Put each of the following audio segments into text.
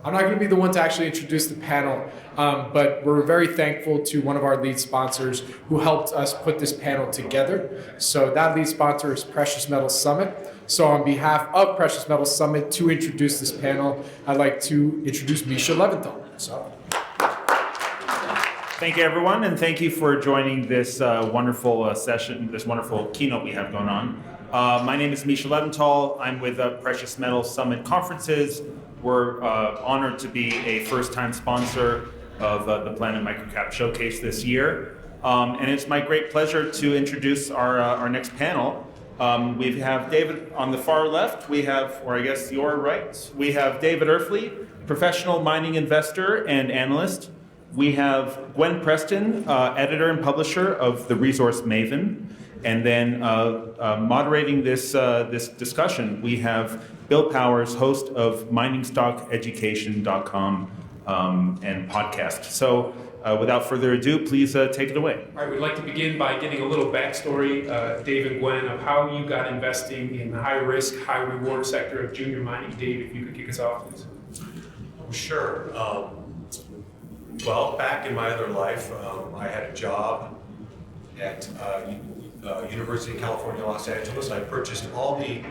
I'm not going to be the one to actually introduce the panel, but we're very thankful to one of our lead sponsors who helped us put this panel together. So that lead sponsor is Precious Metals Summit. So on behalf of Precious Metals Summit, to introduce this panel, I'd like to introduce Misha Leventhal. So. Thank you, everyone, and thank you for joining this wonderful session, this wonderful keynote we have going on. My name is Misha Leventhal. I'm with Precious Metals Summit Conferences. We're honored to be a first-time sponsor of the Planet MicroCap Showcase this year. And it's my great pleasure to introduce our next panel. We have David on the far left. We have, or I guess your right, we have David Erfle, professional mining investor and analyst. We have Gwen Preston, editor and publisher of the resource Maven. And then moderating this discussion, we have Bill Powers, host of miningstockeducation.com and podcast. So without further ado, please take it away. All right, we'd like to begin by getting a little backstory, Dave and Gwen, of how you got investing in the high-risk, high-reward sector of junior mining. Dave, if you could kick us off, please. Sure. Well, back in my other life, I had a job at University of California, Los Angeles. I purchased all the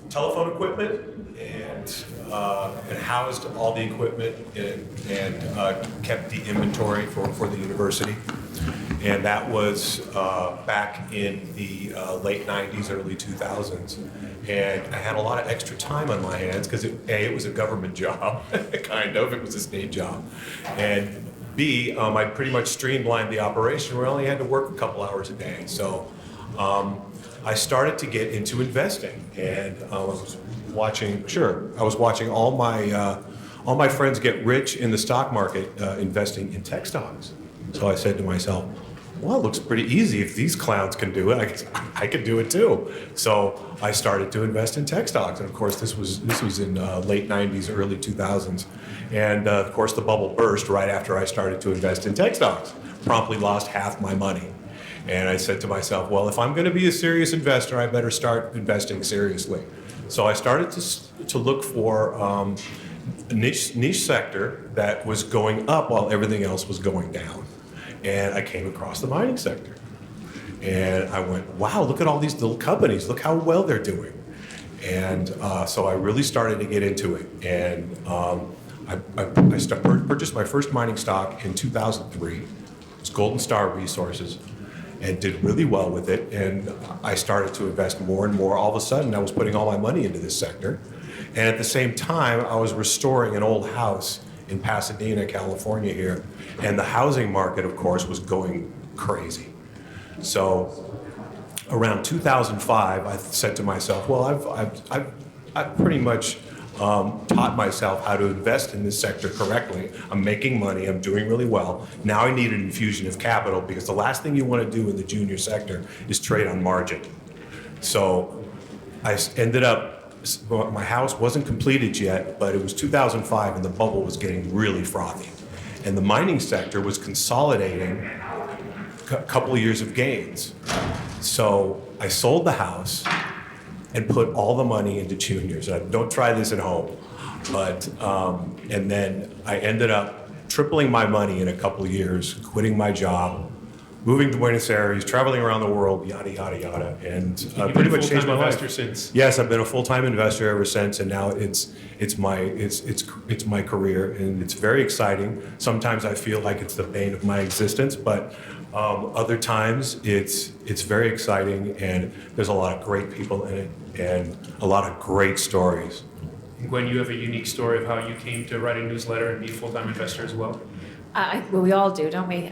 telephone equipment and housed all the equipment and kept the inventory for the university. And that was back in the late 90s, early 2000s. And I had a lot of extra time on my hands because it was a government job, kind of. It was a state job. And B, I pretty much streamlined the operation where I only had to work a couple hours a day. So I started to get into investing, and I was watching all my friends get rich in the stock market investing in tech stocks. So I said to myself, well, it looks pretty easy. If these clowns can do it, I could do it too. So I started to invest in tech stocks, and of course, this was in late '90s, early 2000s, and of course, the bubble burst right after I started to invest in tech stocks. Promptly lost half my money, and I said to myself, well, if I'm going to be a serious investor, I better start investing seriously. So I started to look for a niche sector that was going up while everything else was going down. And I came across the mining sector. And I went, wow, look at all these little companies. Look how well they're doing. And so I really started to get into it. And I purchased my first mining stock in 2003. It's Golden Star Resources, and did really well with it. And I started to invest more and more. All of a sudden, I was putting all my money into this sector. And at the same time, I was restoring an old house in Pasadena, California here. And the housing market, of course, was going crazy. So around 2005, I said to myself, well, I've pretty much taught myself how to invest in this sector correctly. I'm making money, I'm doing really well. Now I need an infusion of capital, because the last thing you want to do in the junior sector is trade on margin. So I ended up, my house wasn't completed yet, but it was 2005 and the bubble was getting really frothy. And the mining sector was consolidating a couple of years of gains. So I sold the house and put all the money into juniors. Don't try this at home. But, and then I ended up tripling my money in a couple of years, quitting my job, moving to Buenos Aires, traveling around the world, yada, yada, yada. And pretty much changed my life. Since. Yes, I've been a full-time investor ever since, and now it's my career, and it's very exciting. Sometimes I feel like it's the bane of my existence, but other times it's very exciting, and there's a lot of great people in it, and a lot of great stories. Gwen, you have a unique story of how you came to write a newsletter and be a full-time investor as well. Well, we all do, don't we?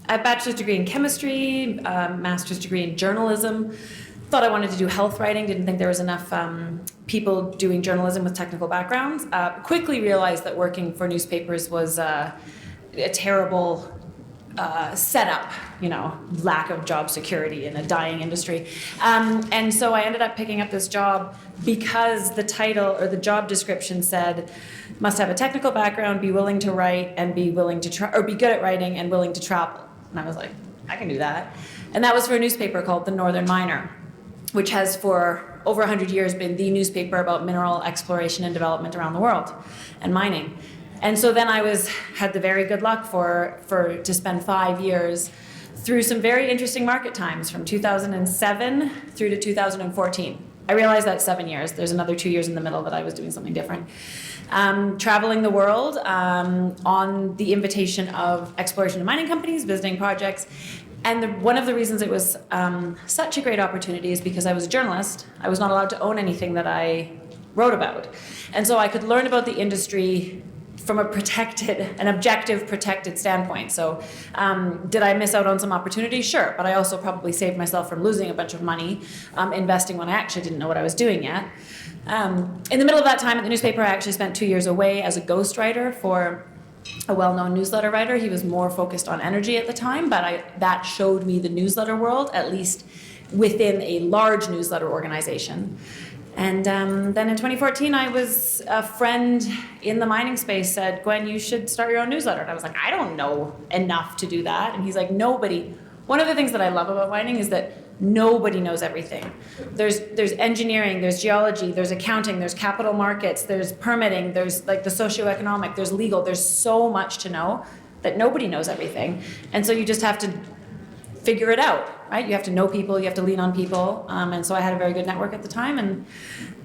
A bachelor's degree in chemistry, master's degree in journalism. Thought I wanted to do health writing, didn't think there was enough people doing journalism with technical backgrounds. Quickly realized that working for newspapers was a terrible setup, lack of job security in a dying industry. And so I ended up picking up this job because the title or the job description said, must have a technical background, be willing to write, and be willing to or be good at writing and willing to travel. And I was like, I can do that. And that was for a newspaper called The Northern Miner, which has for over 100 years been the newspaper about mineral exploration and development around the world and mining. And so then I had the very good luck to spend 5 years through some very interesting market times from 2007 through to 2014. I realized that's 7 years. There's another 2 years in the middle that I was doing something different. Traveling the world on the invitation of exploration and mining companies, visiting projects. And one of the reasons it was such a great opportunity is because I was a journalist. I was not allowed to own anything that I wrote about. And so I could learn about the industry from an objective, protected standpoint. So did I miss out on some opportunities? Sure, but I also probably saved myself from losing a bunch of money investing when I actually didn't know what I was doing yet. In the middle of that time at the newspaper, I actually spent 2 years away as a ghostwriter for a well-known newsletter writer. He was more focused on energy at the time, but that showed me the newsletter world, at least within a large newsletter organization. And then in 2014, a friend in the mining space said, Gwen, you should start your own newsletter. And I was like, I don't know enough to do that. And he's like, nobody. One of the things that I love about mining is that nobody knows everything. There's engineering, there's geology, there's accounting, there's capital markets, there's permitting, there's like the socioeconomic, there's legal. There's so much to know that nobody knows everything. And so you just have to figure it out, right? You have to know people, you have to lean on people. And so I had a very good network at the time. And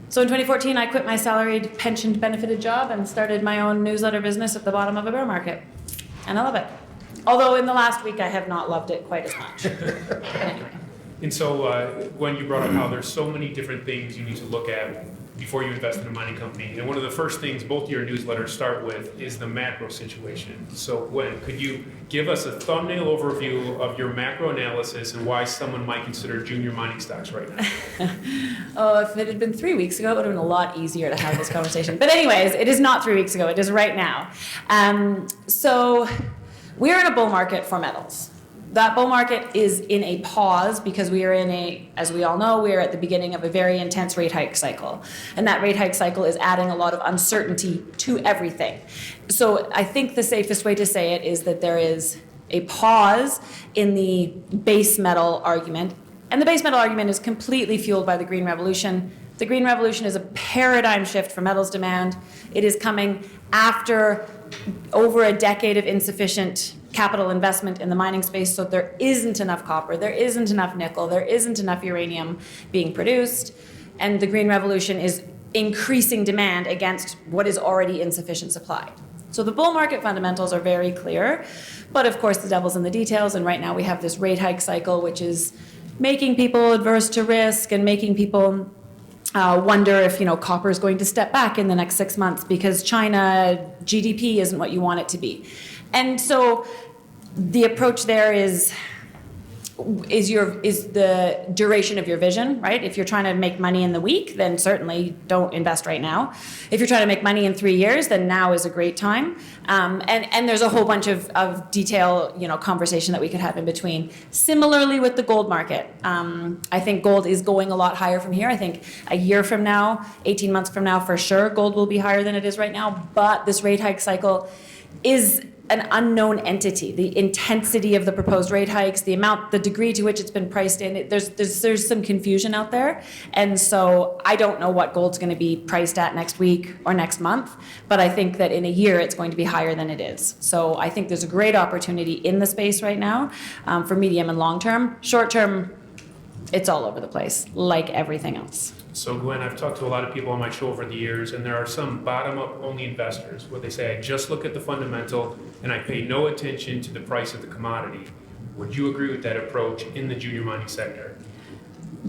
so in 2014, I quit my salaried, pensioned, benefited job and started my own newsletter business at the bottom of a bear market. And I love it. Although in the last week, I have not loved it quite as much. But anyway. And so, Gwen, you brought up how there's so many different things you need to look at before you invest in a mining company. And one of the first things both of your newsletters start with is the macro situation. So, Gwen, could you give us a thumbnail overview of your macro analysis and why someone might consider junior mining stocks right now? Oh, if it had been 3 weeks ago, it would have been a lot easier to have this conversation. But anyways, it is not 3 weeks ago. It is right now. So we're in a bull market for metals. That bull market is in a pause because we are as we all know, we are at the beginning of a very intense rate hike cycle. And that rate hike cycle is adding a lot of uncertainty to everything. So I think the safest way to say it is that there is a pause in the base metal argument. And the base metal argument is completely fueled by the Green Revolution. The Green Revolution is a paradigm shift for metals demand. It is coming after over a decade of insufficient capital investment in the mining space, so there isn't enough copper, there isn't enough nickel, there isn't enough uranium being produced, and the Green Revolution is increasing demand against what is already insufficient supply. So the bull market fundamentals are very clear, but of course the devil's in the details, and right now we have this rate hike cycle, which is making people adverse to risk and making people wonder if copper is going to step back in the next 6 months because China GDP isn't what you want it to be. And so the approach there is the duration of your vision, right? If you're trying to make money in the week, then certainly don't invest right now. If you're trying to make money in 3 years, then now is a great time. And there's a whole bunch of detail, conversation that we could have in between. Similarly with the gold market, I think gold is going a lot higher from here. I think a year from now, 18 months from now, for sure, gold will be higher than it is right now. But this rate hike cycle is an unknown entity. The intensity of the proposed rate hikes, the degree to which it's been priced in, there's some confusion out there. And so I don't know what gold's going to be priced at next week or next month, but I think that in a year it's going to be higher than it is. So I think there's a great opportunity in the space right now for medium and long term. Short term, it's all over the place, like everything else. So Gwen, I've talked to a lot of people on my show over the years, and there are some bottom-up only investors where they say, I just look at the fundamental and I pay no attention to the price of the commodity. Would you agree with that approach in the junior mining sector?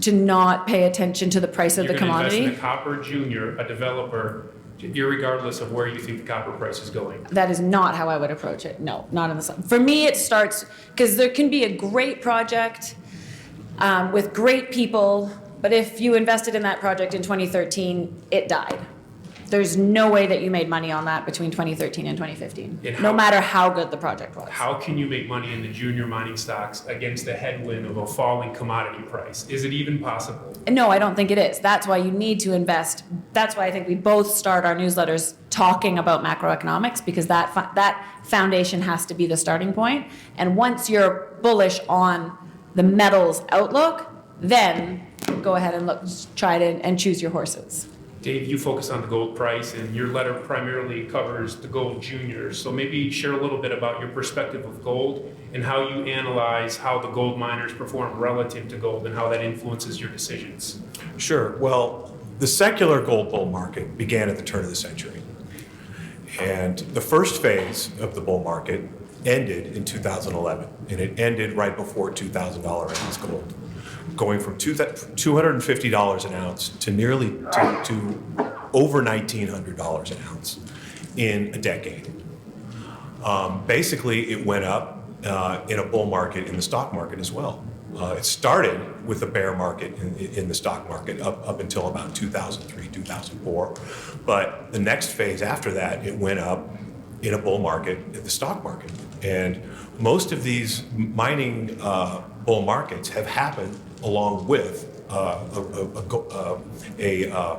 To not pay attention to the price of the commodity? You're going to invest in a copper junior, a developer, irregardless of where you think the copper price is going. That is not how I would approach it. No, not in the sun. For me, it starts, because there can be a great project with great people, but if you invested in that project in 2013, it died. There's no way that you made money on that between 2013 and 2015, no matter how good the project was. How can you make money in the junior mining stocks against the headwind of a falling commodity price? Is it even possible? No, I don't think it is. That's why you need to invest. That's why I think we both start our newsletters talking about macroeconomics, because that foundation has to be the starting point. And once you're bullish on the metals outlook, then go ahead and try to and choose your horses. Dave, you focus on the gold price, and your letter primarily covers the gold juniors. So maybe share a little bit about your perspective of gold and how you analyze how the gold miners perform relative to gold and how that influences your decisions. Sure. Well, the secular gold bull market began at the turn of the century. And the first phase of the bull market ended in 2011, and it ended right before $2,000 an ounce gold, going from $250 an ounce to nearly to over $1,900 an ounce in a decade. Basically, it went up in a bull market in the stock market as well. It started with a bear market in the stock market up until about 2003, 2004. But the next phase after that, it went up in a bull market in the stock market. And most of these mining bull markets have happened along with a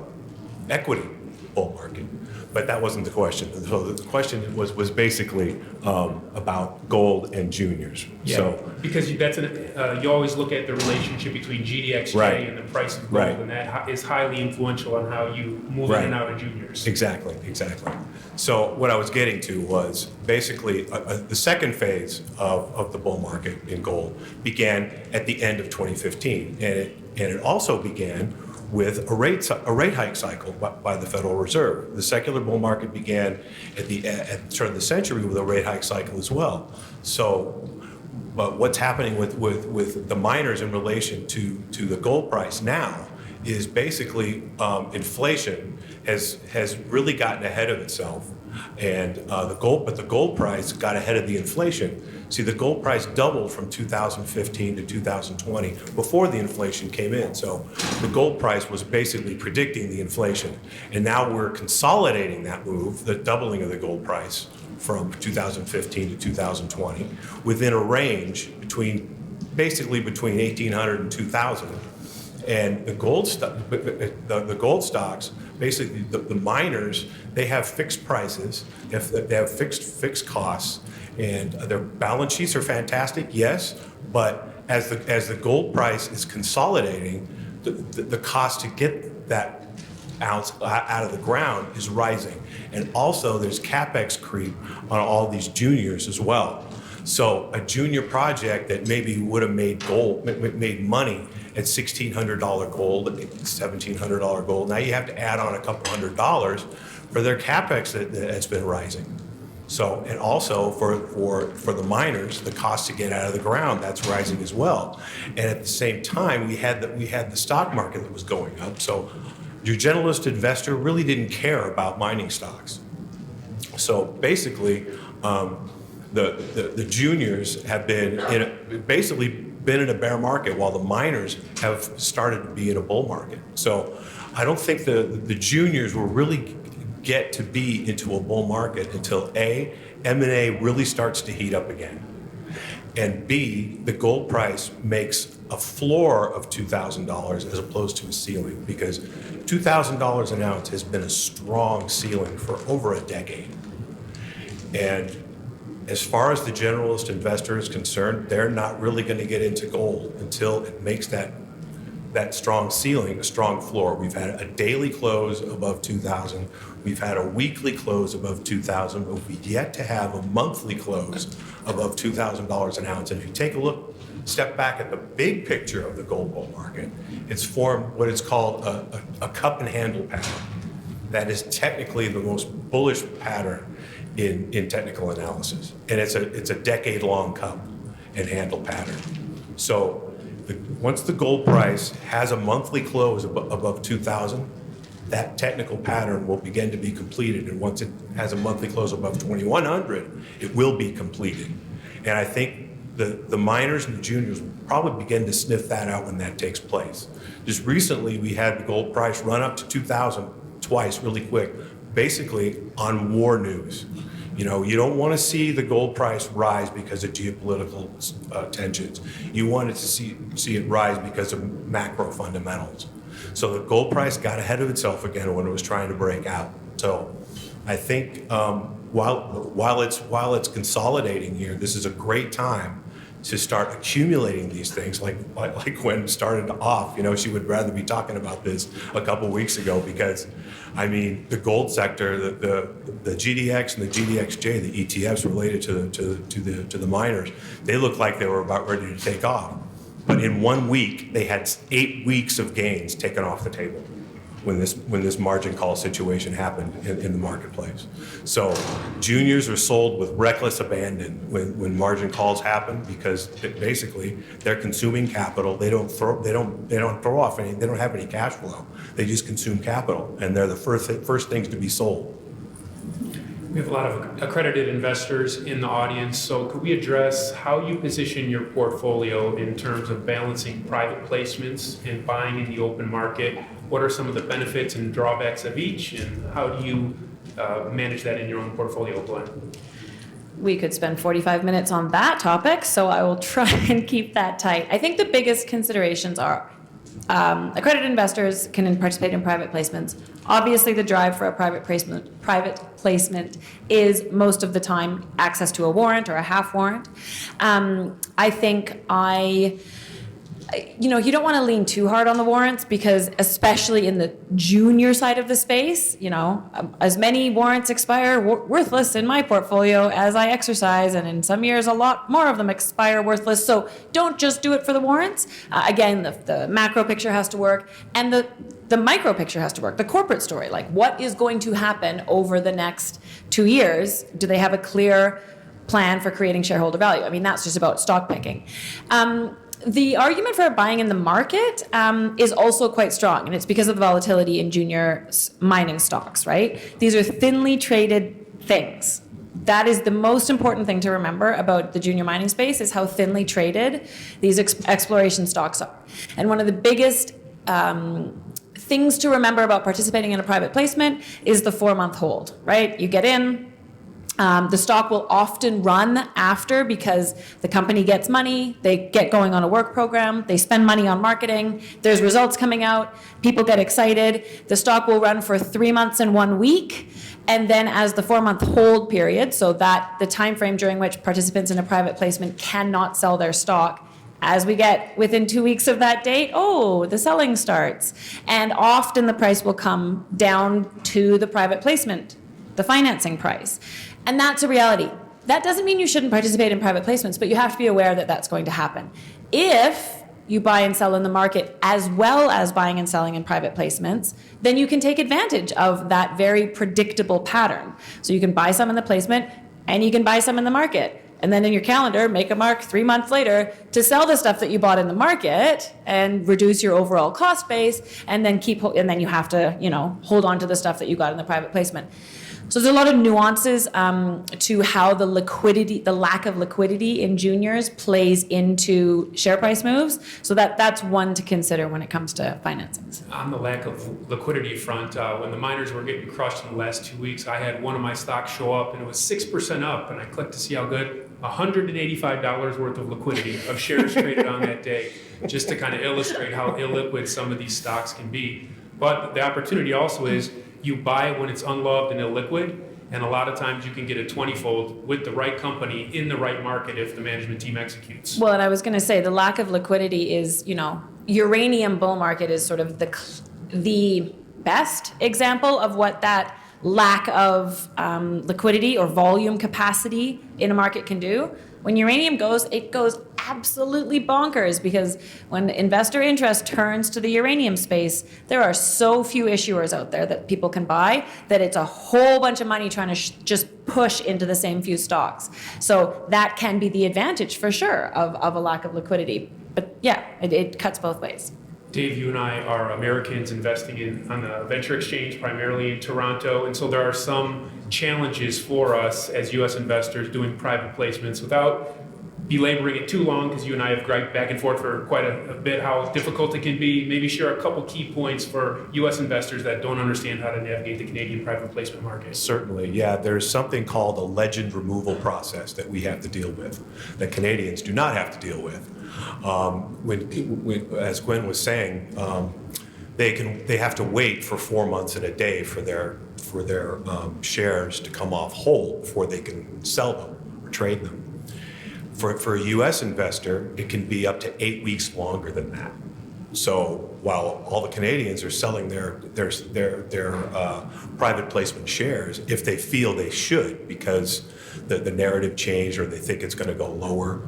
equity bull market. But that wasn't the question. So the question was basically about gold and juniors. Yeah, So, because you always look at the relationship between GDXJ Right. and the price of gold, Right. and that is highly influential on how you move in and out of juniors. Exactly. So what I was getting to was basically the second phase of the bull market in gold began at the end of 2015, and it also began with a rate hike cycle by the Federal Reserve. The secular bull market began at the turn of the century with a rate hike cycle as well. So, but what's happening with the miners in relation to the gold price now is basically inflation has really gotten ahead of itself, and the gold price got ahead of the inflation. See, the gold price doubled from 2015 to 2020 before the inflation came in. So the gold price was basically predicting the inflation, and now we're consolidating that move, the doubling of the gold price from 2015 to 2020, within a range basically between 1,800 and 2,000. And the gold stocks, basically the miners, they have fixed prices, they have fixed costs, and their balance sheets are fantastic, yes, but as the gold price is consolidating, the cost to get that ounce out of the ground is rising. And also there's CapEx creep on all these juniors as well. So a junior project that maybe would have made money at $1,600 gold, $1,700 gold, now you have to add on a couple $100 for their CapEx that's been rising. So, and also for the miners, the cost to get out of the ground, that's rising as well. And at the same time, we had the stock market that was going up. So your generalist investor really didn't care about mining stocks. So basically, the juniors have been in a bear market while the miners have started to be in a bull market. So I don't think the juniors will really get to be into a bull market until A, M&A really starts to heat up again, and B, the gold price makes a floor of $2,000 as opposed to a ceiling, because $2,000 an ounce has been a strong ceiling for over a decade. And as far as the generalist investor is concerned, they're not really going to get into gold until it makes that strong ceiling a strong floor. We've had a daily close above 2,000. We've had a weekly close above 2,000, but we've yet to have a monthly close above $2,000 an ounce. And if you step back at the big picture of the gold bull market, it's formed what is called a cup and handle pattern. That is technically the most bullish pattern in technical analysis. And it's a decade-long cup and handle pattern. So once the gold price has a monthly close above 2,000, that technical pattern will begin to be completed. And once it has a monthly close above 2,100, it will be completed. And I think the miners and the juniors will probably begin to sniff that out when that takes place. Just recently, we had the gold price run up to 2,000 twice really quick, basically on war news. You know, you don't want to see the gold price rise because of geopolitical tensions. You wanted to see it rise because of macro fundamentals. So the gold price got ahead of itself again when it was trying to break out. So I think while it's consolidating here, this is a great time to start accumulating these things, like Gwen started off, she would rather be talking about this a couple weeks ago, because I mean, the gold sector, the GDX and the GDXJ, the ETFs related to the miners, they looked like they were about ready to take off. But in 1 week, they had 8 weeks of gains taken off the table when this margin call situation happened in the marketplace. So juniors are sold with reckless abandon when margin calls happen, because basically they're consuming capital. They don't throw off any. They don't have any cash flow. They just consume capital, and they're the first things to be sold. We have a lot of accredited investors in the audience, so could we address how you position your portfolio in terms of balancing private placements and buying in the open market? What are some of the benefits and drawbacks of each, and how do you manage that in your own portfolio, Gwen? We could spend 45 minutes on that topic, so I will try and keep that tight. I think the biggest considerations are accredited investors can participate in private placements. Obviously, the drive for a private placement is most of the time access to a warrant or a half warrant. I think you don't want to lean too hard on the warrants, because especially in the junior side of the space, as many warrants expire worthless in my portfolio as I exercise, and in some years a lot more of them expire worthless. So don't just do it for the warrants. Again, the macro picture has to work, and the micro picture has to work. The corporate story, like what is going to happen over the next 2 years? Do they have a clear plan for creating shareholder value? I mean, that's just about stock picking. The argument for buying in the market is also quite strong, and it's because of the volatility in junior mining stocks, right? These are thinly traded things. That is the most important thing to remember about the junior mining space, is how thinly traded these exploration stocks are. And one of the biggest things to remember about participating in a private placement is the 4-month hold, right? You get in. The stock will often run after, because the company gets money, they get going on a work program, they spend money on marketing, there's results coming out, people get excited. The stock will run for 3 months and 1 week, and then as the 4-month hold period, so that the time frame during which participants in a private placement cannot sell their stock, as we get within 2 weeks of that date, the selling starts. And often the price will come down to the private placement, the financing price. And that's a reality. That doesn't mean you shouldn't participate in private placements, but you have to be aware that that's going to happen. If you buy and sell in the market as well as buying and selling in private placements, then you can take advantage of that very predictable pattern. So you can buy some in the placement and you can buy some in the market. And then in your calendar, make a mark 3 months later to sell the stuff that you bought in the market and reduce your overall cost base, and then you have to, hold on to the stuff that you got in the private placement. So there's a lot of nuances to how the lack of liquidity in juniors plays into share price moves. So that's one to consider when it comes to financings. On the lack of liquidity front, when the miners were getting crushed in the last 2 weeks, I had one of my stocks show up and it was 6% up, and I clicked to see how good. $185 worth of liquidity of shares traded on that day, just to kind of illustrate how illiquid some of these stocks can be. But the opportunity also is you buy when it's unloved and illiquid, and a lot of times you can get a 20-fold with the right company in the right market if the management team executes. Well, and I was going to say the lack of liquidity is, uranium bull market is sort of the best example of what that lack of liquidity or volume capacity in a market can do. When uranium goes, it goes absolutely bonkers, because when investor interest turns to the uranium space, there are so few issuers out there that people can buy that it's a whole bunch of money trying to just push into the same few stocks. So that can be the advantage for sure of a lack of liquidity. But yeah, it cuts both ways. Dave, you and I are Americans investing on the venture exchange, primarily in Toronto, and so there are some challenges for us as U.S. investors doing private placements. Without belaboring it too long, because you and I have griped back and forth for quite a bit how difficult it can be, maybe share a couple key points for U.S. investors that don't understand how to navigate the Canadian private placement market. Certainly, yeah. There's something called a legend removal process that we have to deal with, that Canadians do not have to deal with. As Gwen was saying, they have to wait for 4 months and a day for their shares to come off hold before they can sell them or trade them. For a U.S. investor, it can be up to 8 weeks longer than that. So while all the Canadians are selling their private placement shares, if they feel they should, because the narrative changed or they think it's going to go lower,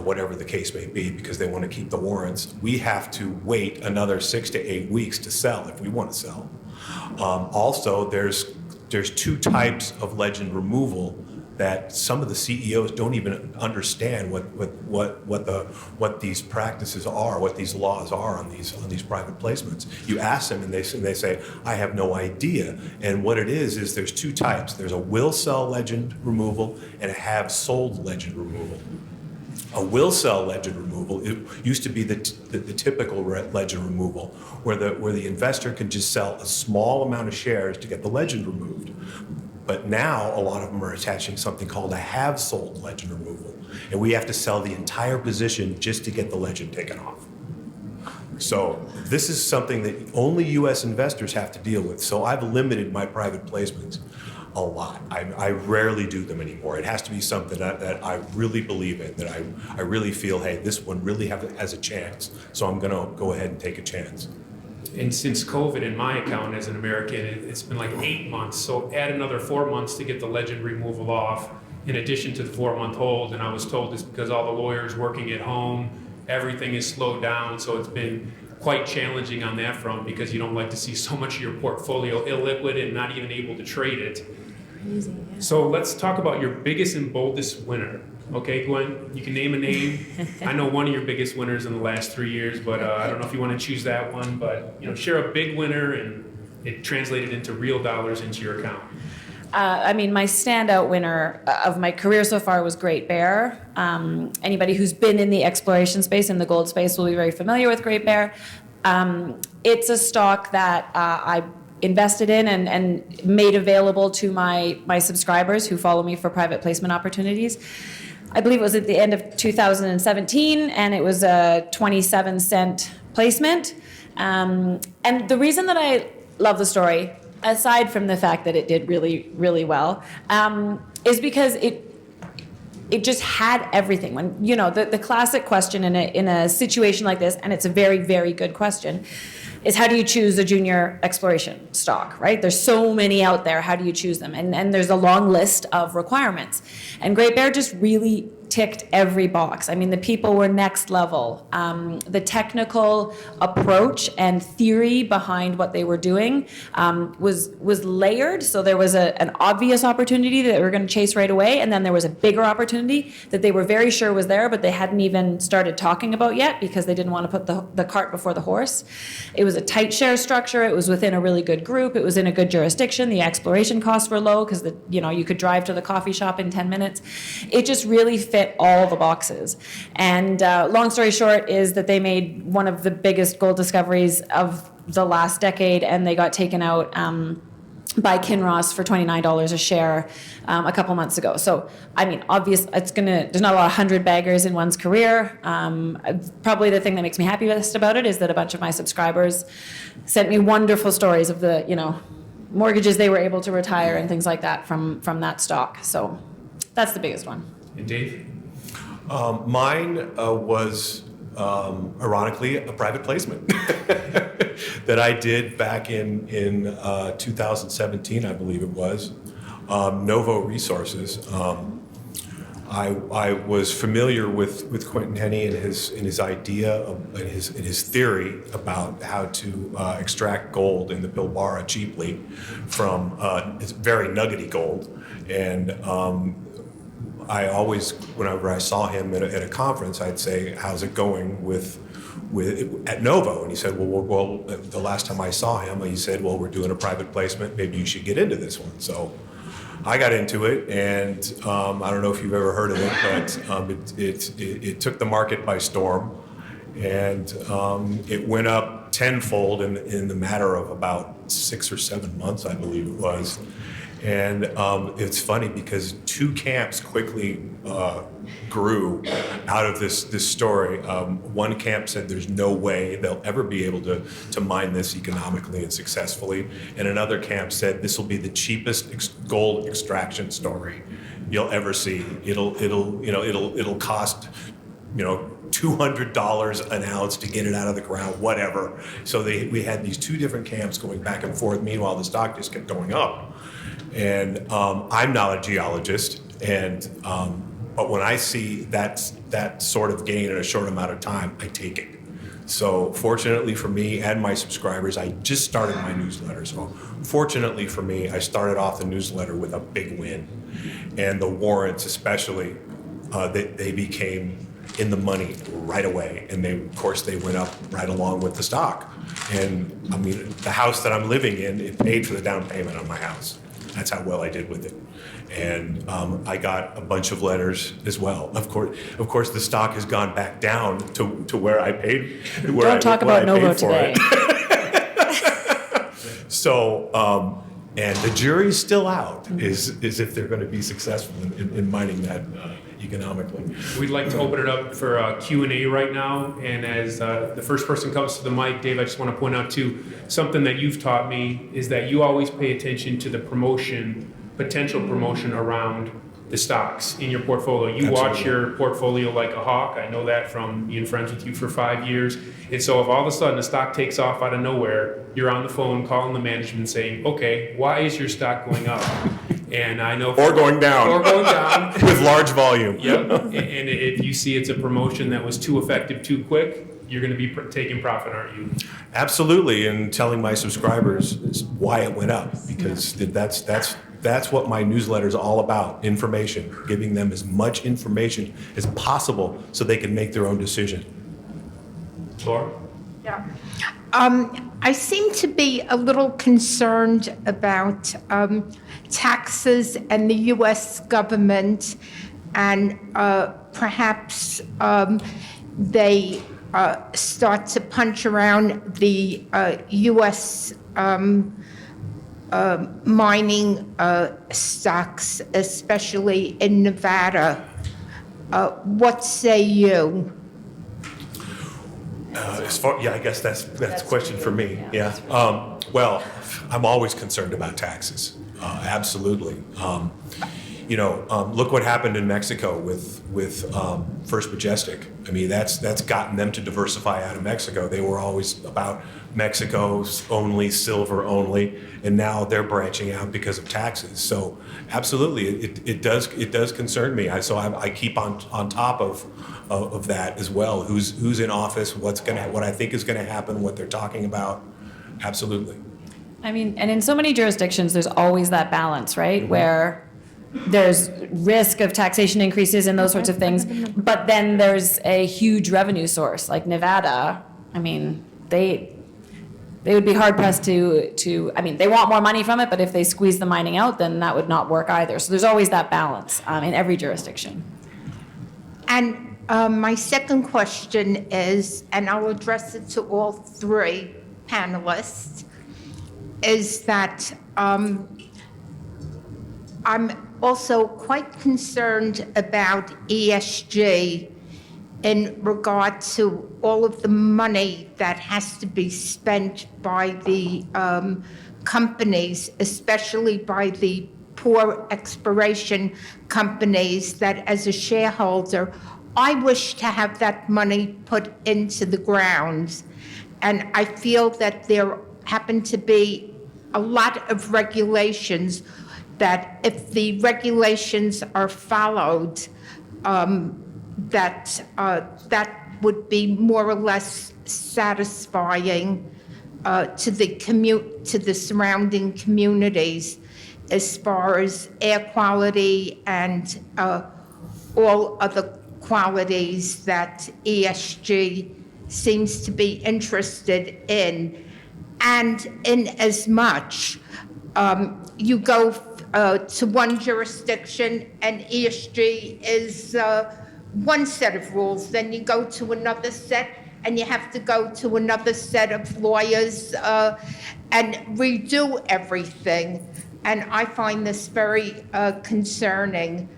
whatever the case may be, because they want to keep the warrants, we have to wait another 6 to 8 weeks to sell if we want to sell. Also, there's two types of legend removal that some of the CEOs don't even understand what these practices are, what these laws are on these private placements. You ask them and they say, I have no idea. And what it is there's two types. There's a will sell legend removal and a have sold legend removal. A will sell legend removal, it used to be the typical legend removal, where the investor can just sell a small amount of shares to get the legend removed. But now a lot of them are attaching something called a have sold legend removal, and we have to sell the entire position just to get the legend taken off. So this is something that only U.S. investors have to deal with. So I've limited my private placements a lot. I rarely do them anymore. It has to be something that I really believe in, that I really feel, hey, this one really has a chance, so I'm going to go ahead and take a chance. And since COVID in my account as an American, it's been like 8 months. So add another 4 months to get the legend removal off, in addition to the 4-month hold. And I was told this because all the lawyers working at home, everything is slowed down. So it's been quite challenging on that front because you don't like to see so much of your portfolio illiquid and not even able to trade it. Crazy, yeah. So let's talk about your biggest and boldest winner. Okay, Gwen, you can name a name. I know one of your biggest winners in the last 3 years, but I don't know if you want to choose that one. But share a big winner and it translated into real dollars into your account. My standout winner of my career so far was Great Bear. Anybody who's been in the exploration space, in the gold space, will be very familiar with Great Bear. It's a stock that I invested in and made available to my subscribers who follow me for private placement opportunities. I believe it was at the end of 2017, and it was a 27-cent placement. And the reason that I love the story, aside from the fact that it did really, really well, is because it just had everything. When the classic question in a situation like this, and it's a very, very good question, is how do you choose a junior exploration stock, right? There's so many out there. How do you choose them? And there's a long list of requirements. And Great Bear just really ticked every box. I mean, the people were next level. The technical approach and theory behind what they were doing was layered. So there was an obvious opportunity that they were going to chase right away, and then there was a bigger opportunity that they were very sure was there, but they hadn't even started talking about yet because they didn't want to put the cart before the horse. It was a tight share structure. It was within a really good group. It was in a good jurisdiction. The exploration costs were low because you could drive to the coffee shop in 10 minutes. It just really fit all the boxes. And long story short is that they made one of the biggest gold discoveries of the last decade, and they got taken out by Kinross for $29 a share a couple months ago. So, obvious. There's not a lot of 100 baggers in one's career. Probably the thing that makes me happiest about it is that a bunch of my subscribers sent me wonderful stories of the, mortgages they were able to retire and things like that from that stock. So that's the biggest one. And Dave? Mine was, ironically, a private placement that I did back in 2017, I believe it was. Novo Resources. I was familiar with Quentin Henney and his idea and his theory about how to extract gold in the Pilbara cheaply from it's very nuggety gold. And I always, whenever I saw him at a conference, I'd say, "How's it going at Novo?" And he said, "Well, the last time I saw him, he said, well, we're doing a private placement. Maybe you should get into this one." So I got into it, and I don't know if you've ever heard of it, but it took the market by storm, and it went up tenfold in the matter of about 6 or 7 months, I believe it was. And it's funny because two camps quickly grew out of this story. One camp said there's no way they'll ever be able to mine this economically and successfully. And another camp said this will be the cheapest gold extraction story you'll ever see. It'll cost, $200 an ounce to get it out of the ground, whatever. So we had these two different camps going back and forth. Meanwhile, the stock just kept going up. And I'm not a geologist, but when I see that sort of gain in a short amount of time, I take it. So fortunately for me and my subscribers, I just started my newsletter. So fortunately for me, I started off the newsletter with a big win. And the warrants especially, they became in the money right away. And of course, they went up right along with the stock. And I mean, the house that I'm living in, it paid for the down payment on my house. That's how well I did with it. And I got a bunch of letters as well. Of course, the stock has gone back down to where I paid. Don't talk about Novo today. So, and the jury's still out, is if they're going to be successful in mining that economically. We'd like to open it up for Q&A right now. And as the first person comes to the mic, Dave, I just want to point out too, something that you've taught me is that you always pay attention to the potential promotion around the stocks in your portfolio. You Absolutely. watch your portfolio like a hawk. I know that from being friends with you for 5 years. And so if all of a sudden the stock takes off out of nowhere, you're on the phone calling the management saying, okay, why is your stock going up? And I know... Or going down. Or going down. With large volume. Yep. And if you see it's a promotion that was too effective too quick, you're going to be taking profit, aren't you? Absolutely, and telling my subscribers why it went up, because that's what my newsletter is all about, information, giving them as much information as possible so they can make their own decision. Laura? Yeah. I seem to be a little concerned about taxes and the U.S. government, and perhaps they start to punch around the U.S. Mining stocks, especially in Nevada. What say you? I guess that's a question for me. Yeah. Well, I'm always concerned about taxes. Absolutely. Look what happened in Mexico with First Majestic. I mean, that's gotten them to diversify out of Mexico. They were always about Mexico's only, silver only, and now they're branching out because of taxes. So absolutely, it does concern me. So I keep on top of that as well. Who's in office? What I think is going to happen? What they're talking about? Absolutely. I mean, and in so many jurisdictions, there's always that balance, right? Mm-hmm. Where there's risk of taxation increases and those sorts of things, but then there's a huge revenue source like Nevada. I mean, they would be hard pressed to. I mean, they want more money from it, but if they squeeze the mining out, then that would not work either. So there's always that balance in every jurisdiction. And my second question is, and I'll address it to all three panelists, is that I'm also quite concerned about ESG in regard to all of the money that has to be spent by the companies, especially by the poor exploration companies, that as a shareholder, I wish to have that money put into the ground. And I feel that there happen to be a lot of regulations that if the regulations are followed, that would be more or less satisfying to the surrounding communities as far as air quality and all other qualities that ESG seems to be interested in. And in as much you go to one jurisdiction and ESG is one set of rules, then you go to another set and you have to go to another set of lawyers and redo everything. And I find this very concerning.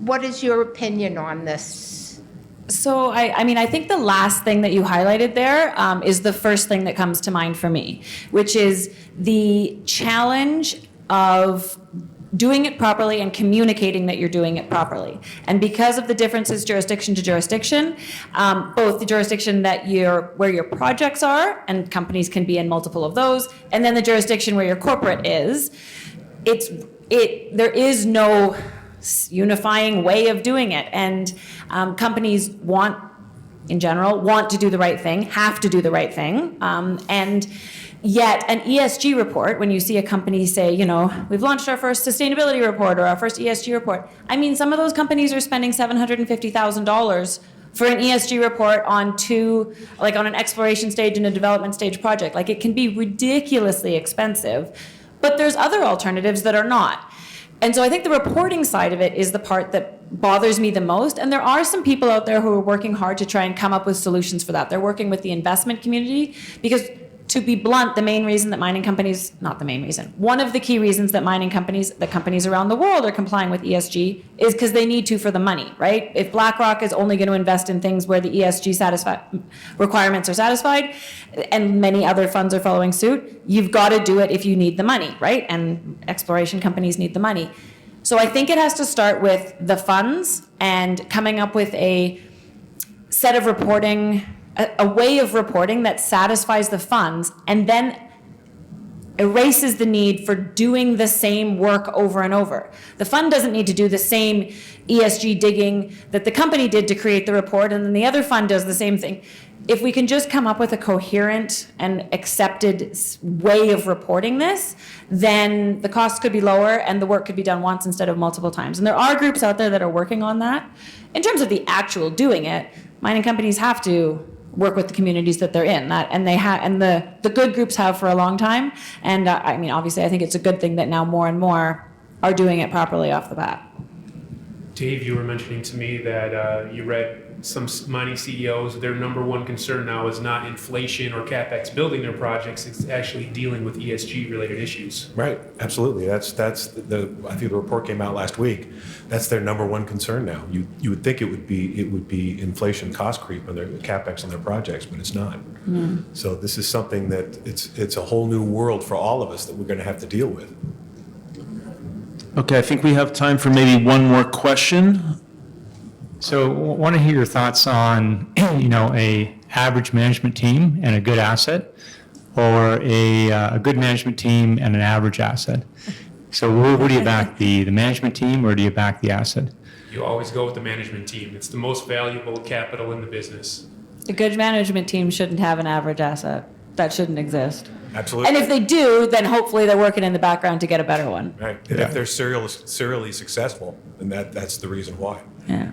What is your opinion on this? So, I think the last thing that you highlighted there is the first thing that comes to mind for me, which is the challenge of doing it properly and communicating that you're doing it properly. And because of the differences jurisdiction to jurisdiction, both the jurisdiction that where your projects are, and companies can be in multiple of those, and then the jurisdiction where your corporate is, there is no unifying way of doing it. And companies in general, want to do the right thing, have to do the right thing. And yet an ESG report, when you see a company say, we've launched our first sustainability report or our first ESG report, I mean, some of those companies are spending $750,000 for an ESG report on an exploration stage and a development stage project. Like, it can be ridiculously expensive, but there's other alternatives that are not. And so I think the reporting side of it is the part that bothers me the most. And there are some people out there who are working hard to try and come up with solutions for that. They're working with the investment community because, to be blunt, one of the key reasons that companies around the world are complying with ESG is because they need to for the money, right? If BlackRock is only going to invest in things where the ESG requirements are satisfied, and many other funds are following suit, you've got to do it if you need the money, right? And exploration companies need the money. So I think it has to start with the funds and coming up with a set of reporting, a way of reporting that satisfies the funds and then erases the need for doing the same work over and over. The fund doesn't need to do the same ESG digging that the company did to create the report, and then the other fund does the same thing. If we can just come up with a coherent and accepted way of reporting this, then the costs could be lower and the work could be done once instead of multiple times. And there are groups out there that are working on that. In terms of the actual doing it, mining companies have to work with the communities that they're in, and the good groups have for a long time. And I mean, obviously, I think it's a good thing that now more and more are doing it properly off the bat. Dave, you were mentioning to me that you read some mining CEOs, their number one concern now is not inflation or CapEx building their projects, it's actually dealing with ESG related issues. Right, absolutely. I think the report came out last week. That's their number one concern now. You would think it would be inflation cost creep on their CapEx on their projects, but it's not. So this is something that it's a whole new world for all of us that we're going to have to deal with. Okay, I think we have time for maybe one more question. So want to hear your thoughts on, a average management team and a good asset, or a good management team and an average asset. So what do you back, the management team, or do you back the asset? You always go with the management team. It's the most valuable capital in the business. A good management team shouldn't have an average asset. That shouldn't exist. Absolutely. And if they do, then hopefully they're working in the background to get a better one. Right. And if they're serially successvel, then that's the reason why. Yeah.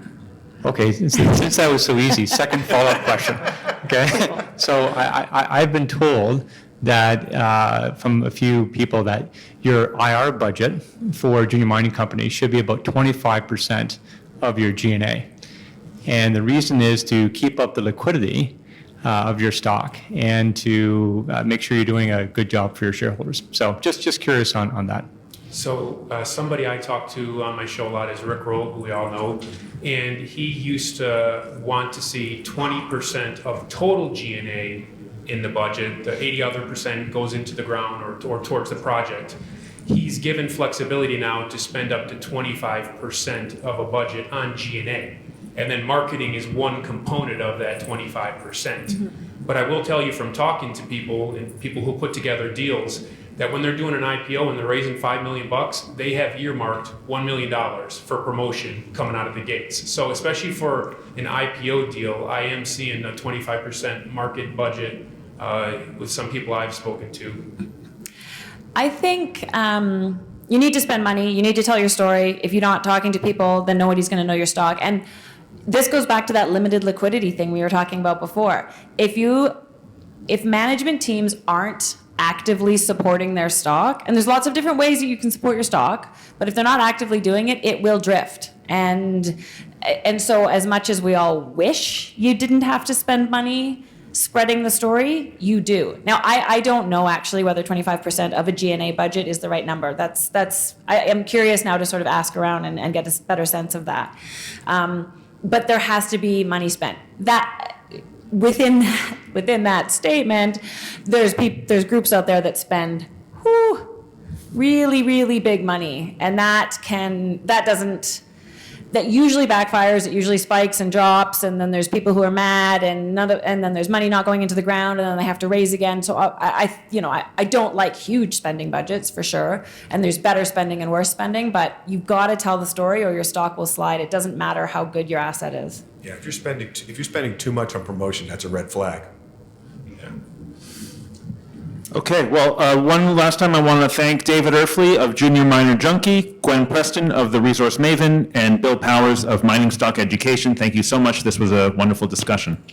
Okay, since that was so easy, second follow-up question. Okay, so I've been told that from a few people that your IR budget for junior mining companies should be about 25% of your G&A. And the reason is to keep up the liquidity of your stock and to make sure you're doing a good job for your shareholders. So just curious on that. So somebody I talk to on my show a lot is Rick Roll, who we all know, and he used to want to see 20% of total G&A in the budget. The 80 other percent goes into the ground or towards the project. He's given flexibility now to spend up to 25% of a budget on G&A. And then marketing is one component of that 25%. Mm-hmm. But I will tell you from talking to people and people who put together deals that when they're doing an IPO and they're raising $5 million, they have earmarked $1 million for promotion coming out of the gates. So especially for an IPO deal, I am seeing a 25% market budget with some people I've spoken to. I think you need to spend money. You need to tell your story. If you're not talking to people, then nobody's going to know your stock. And this goes back to that limited liquidity thing we were talking about before. If management teams aren't actively supporting their stock, and there's lots of different ways that you can support your stock, but if they're not actively doing it, it will drift. And so as much as we all wish you didn't have to spend money spreading the story, you do. Now, I don't know actually whether 25% of a G&A budget is the right number. I am curious now to sort of ask around and get a better sense of that. But there has to be money spent. That within that statement, there's groups out there that spend really, really big money, and that usually backfires. It usually spikes and drops, and then there's people who are mad, and then there's money not going into the ground, and then they have to raise again. So I don't like huge spending budgets for sure, and there's better spending and worse spending, but you've got to tell the story or your stock will slide. It doesn't matter how good your asset is. Yeah, if you're spending too much on promotion, that's a red flag. Okay, well, one last time I want to thank David Erfle of Junior Miner Junky, Gwen Preston of the Resource Maven, and Bill Powers of Mining Stock Education. Thank you so much. This was a wonderful discussion.